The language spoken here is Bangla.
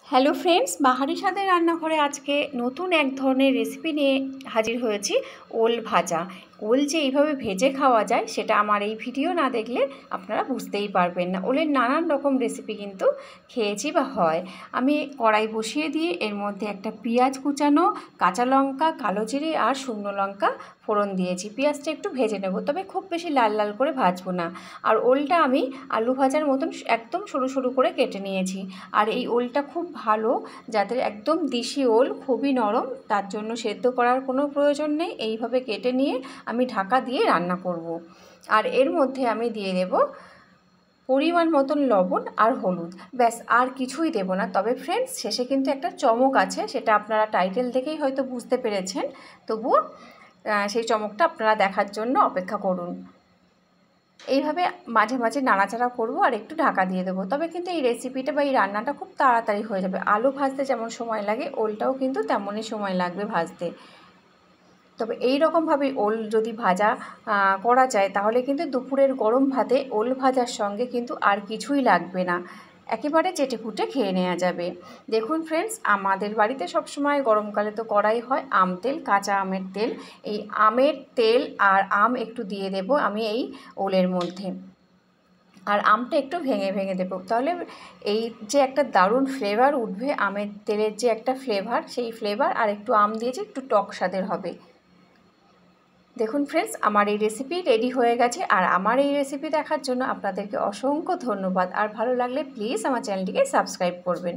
হ্যালো ফ্রেন্ডস, বাহারি স্বাদের রান্নাঘরে আজকে নতুন এক ধরনের রেসিপি নিয়ে হাজির হয়েছি। ওল ভাজা। ওল যে এইভাবে ভেজে খাওয়া যায় সেটা আমার এই ভিডিও না দেখলে আপনারা বুঝতেই পারবেন না। ওলের নানান রকম রেসিপি কিন্তু খেয়েছি বা হয়। আমি কড়াই বসিয়ে দিয়ে এর মধ্যে একটা পেঁয়াজ কুচানো, কাঁচা লঙ্কা, কালো জিরে আর শুকনো লঙ্কা ফোড়ন দিয়েছি। পেঁয়াজটা একটু ভেজে নেব, তবে খুব বেশি লাল লাল করে ভাজবো না। আর ওলটা আমি আলু ভাজার মতন একদম সরু সরু করে কেটে নিয়েছি। আর এই ওলটা খুব ভালো, যাদের একদম দেশি ওল, খুবই নরম, তার জন্য সেদ্ধ করার কোনো প্রয়োজন নেই। এইভাবে কেটে নিয়ে আমি ঢাকা দিয়ে রান্না করব। আর এর মধ্যে আমি দিয়ে দেব পরিমাণ মতন লবণ আর হলুদ, ব্যাস, আর কিছুই দেব না। তবে ফ্রেন্ডস, শেষে কিন্তু একটা চমক আছে, সেটা আপনারা টাইটেল দেখেই হয়তো বুঝতে পেরেছেন। তবুও সেই চমকটা আপনারা দেখার জন্য অপেক্ষা করুন। এইভাবে মাঝে মাঝে নাড়াচাড়া করব আর একটু ঢাকা দিয়ে দেবো। তবে কিন্তু এই রেসিপিটা বা এই রান্নাটা খুব তাড়াতাড়ি হয়ে যাবে। আলু ভাজতে যেমন সময় লাগে, ওলটাও কিন্তু তেমনই সময় লাগবে ভাজতে। তবে এই রকমভাবে ওল যদি ভাজা করা যায়, তাহলে কিন্তু দুপুরের গরম ভাতে ওল ভাজার সঙ্গে কিন্তু আর কিছুই লাগবে না, একেবারে চেটেপুটে খেয়ে নেওয়া যাবে। দেখুন ফ্রেন্ডস, আমাদের বাড়িতে সবসময় গরমকালে তো করাই হয় আম তেল, কাঁচা আমের তেল। এই আমের তেল আর আম একটু দিয়ে দেব আমি এই ওলের মধ্যে। আর আমটা একটু ভেঙে ভেঙে দেবো, তাহলে এই যে একটা দারুণ ফ্লেভার উঠবে, আমের তেলের যে একটা ফ্লেভার, সেই ফ্লেভার আর একটু আম দিয়েছি, একটু টক স্বাদের হবে। দেখুন ফ্রেন্ডস, আমার এই রেসিপি রেডি হয়ে গেছে। আর আমার এই রেসিপি দেখার জন্য আপনাদেরকে অসংখ্য ধন্যবাদ। আর ভালো লাগলে প্লিজ আমার চ্যানেলটিকে সাবস্ক্রাইব করবেন।